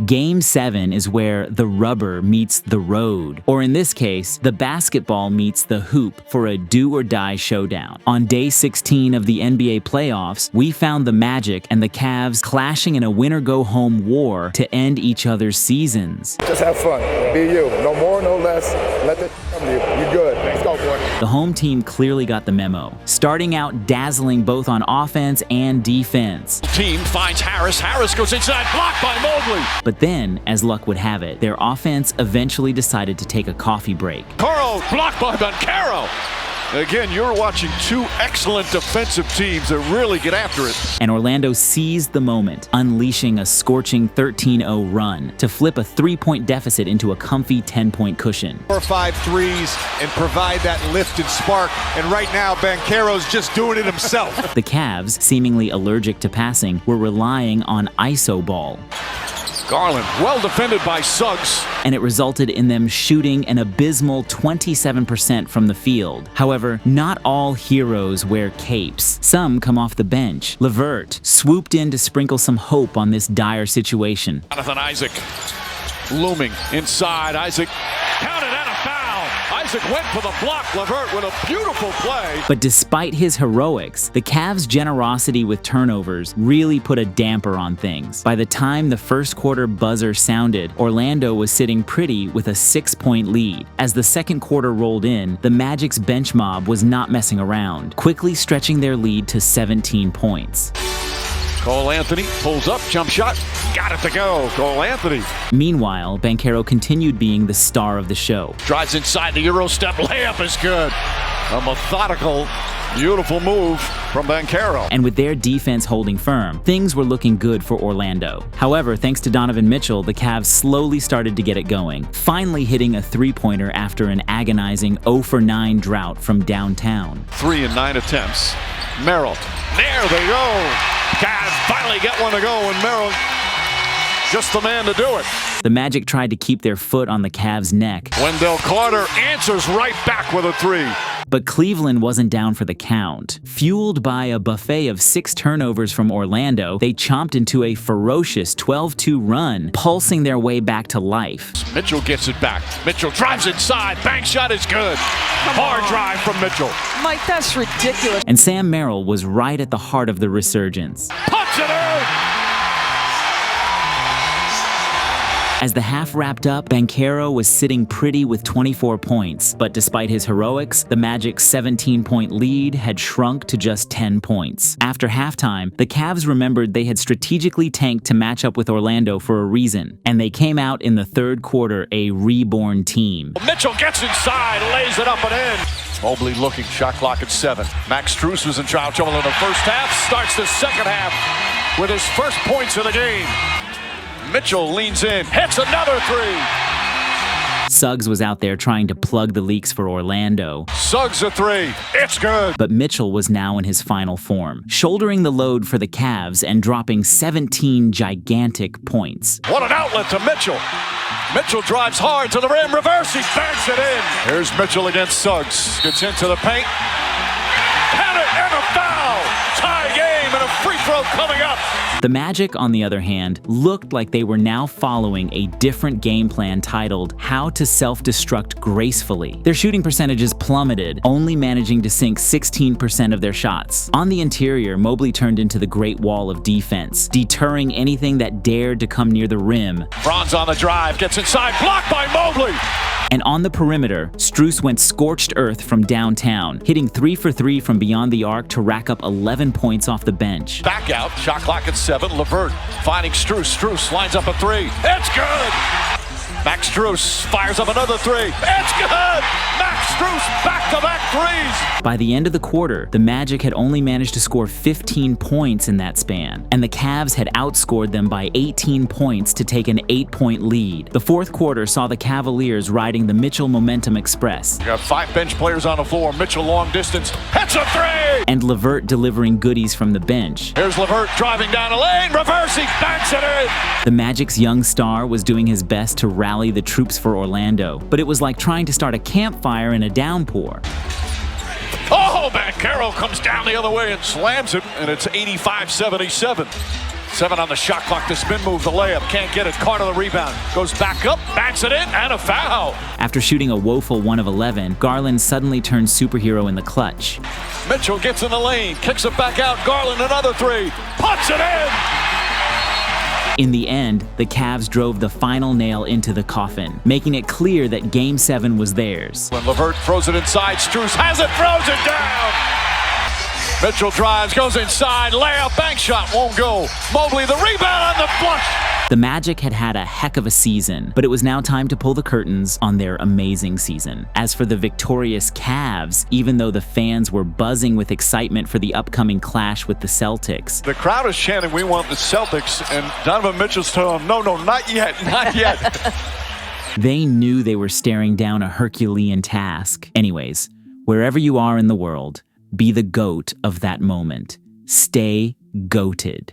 Game 7 is where the rubber meets the road, or in this case, the basketball meets the hoop for a do-or-die showdown. On day 16 of the NBA playoffs, we found the Magic and the Cavs clashing in a winner-go-home war to end each other's seasons. Just have fun. Be you. No more, no less. Let it come to you. You good. Let's go, boy. The home team clearly got the memo, starting out dazzling both on offense and defense. Team finds Harris. Harris goes inside, blocked by Mobley. But then, as luck would have it, their offense eventually decided to take a coffee break. Caro blocked by Banchero. Again, you're watching two excellent defensive teams that really get after it. And Orlando seized the moment, unleashing a scorching 13-0 run to flip a 3-point deficit into a comfy 10-point cushion. 4 or 5 threes and provide that lift and spark. And right now, Banchero's just doing it himself. The Cavs, seemingly allergic to passing, were relying on iso ball. Garland, well defended by Suggs. And it resulted in them shooting an abysmal 27% from the field. However, not all heroes wear capes. Some come off the bench. LeVert swooped in to sprinkle some hope on this dire situation. Jonathan Isaac looming inside. Isaac counted and a foul. Isaac went for the block. LeVert with a beautiful play. But despite his heroics, the Cavs' generosity with turnovers really put a damper on things. By the time the first quarter buzzer sounded, Orlando was sitting pretty with a 6-point lead. As the second quarter rolled in, the Magic's bench mob was not messing around, quickly stretching their lead to 17 points. Cole Anthony pulls up, jump shot, got it to go. Cole Anthony. Meanwhile, Banchero continued being the star of the show. Drives inside the Euro step, layup is good. A methodical, beautiful move from Banchero. And with their defense holding firm, things were looking good for Orlando. However, thanks to Donovan Mitchell, the Cavs slowly started to get it going, finally hitting a three-pointer after an agonizing 0-for-9 drought from downtown. 3 in 9 attempts. Merrill, there they go. Cavs finally get one to go, and Merrill, just the man to do it. The Magic tried to keep their foot on the Cavs' neck. Wendell Carter answers right back with a 3. But Cleveland wasn't down for the count. Fueled by a buffet of 6 turnovers from Orlando, they chomped into a ferocious 12-2 run, pulsing their way back to life. Mitchell gets it back. Mitchell drives inside. Bank shot is good. Hard drive from Mitchell. Mike, that's ridiculous. And Sam Merrill was right at the heart of the resurgence. Punch it in! As the half wrapped up, Banchero was sitting pretty with 24 points, but despite his heroics, the Magic's 17-point lead had shrunk to just 10 points. After halftime, the Cavs remembered they had strategically tanked to match up with Orlando for a reason, and they came out in the third quarter a reborn team. Mitchell gets inside, lays it up and in. Mobley looking, shot clock at 7. Max Strus was in foul trouble in the first half, starts the second half with his first points of the game. Mitchell leans in, hits another 3. Suggs was out there trying to plug the leaks for Orlando. Suggs a 3, it's good. But Mitchell was now in his final form, shouldering the load for the Cavs and dropping 17 gigantic points. What an outlet to Mitchell. Mitchell drives hard to the rim, reverse, he banks it in. Here's Mitchell against Suggs, gets into the paint. Had it and a foul. Tie game and a free throw coming up. The Magic, on the other hand, looked like they were now following a different game plan titled How to Self-Destruct Gracefully. Their shooting percentages plummeted, only managing to sink 16% of their shots. On the interior, Mobley turned into the Great Wall of defense, deterring anything that dared to come near the rim. Franz on the drive, gets inside, blocked by Mobley. And on the perimeter, Strus went scorched earth from downtown, hitting 3 for 3 from beyond the arc to rack up 11 points off the bench. Back out, shot clock at 7. LeVert finding Strus. Strus lines up a 3. It's good! Max Strus fires up another 3. It's good! Max Strus back-to-back 3s! By the end of the quarter, the Magic had only managed to score 15 points in that span, and the Cavs had outscored them by 18 points to take an 8-point lead. The fourth quarter saw the Cavaliers riding the Mitchell Momentum Express. You got 5 bench players on the floor. Mitchell long distance, hits a 3! And LeVert delivering goodies from the bench. Here's LeVert driving down a lane, reverse, he banks it in! The Magic's young star was doing his best to rally the troops for Orlando, but it was like trying to start a campfire in a downpour. Oh, Banchero comes down the other way and slams it, and it's 85-77. 7 on the shot clock. The spin move, the layup. Can't get it. Carter the rebound. Goes back up, backs it in, and a foul. After shooting a woeful 1 of 11, Garland suddenly turns superhero in the clutch. Mitchell gets in the lane, kicks it back out. Garland another 3. Puts it in. In the end, the Cavs drove the final nail into the coffin, making it clear that Game 7 was theirs. When LeVert throws it inside, Strus has it, throws it down. Mitchell drives, goes inside, layup, bank shot, won't go. Mobley the rebound on the flush. The Magic had had a heck of a season, but it was now time to pull the curtains on their amazing season. As for the victorious Cavs, even though the fans were buzzing with excitement for the upcoming clash with the Celtics, the crowd is chanting, "We want the Celtics," and Donovan Mitchell's telling them, no, not yet, not yet. they knew they were staring down a Herculean task. Anyways, wherever you are in the world, be the GOAT of that moment. Stay GOATed.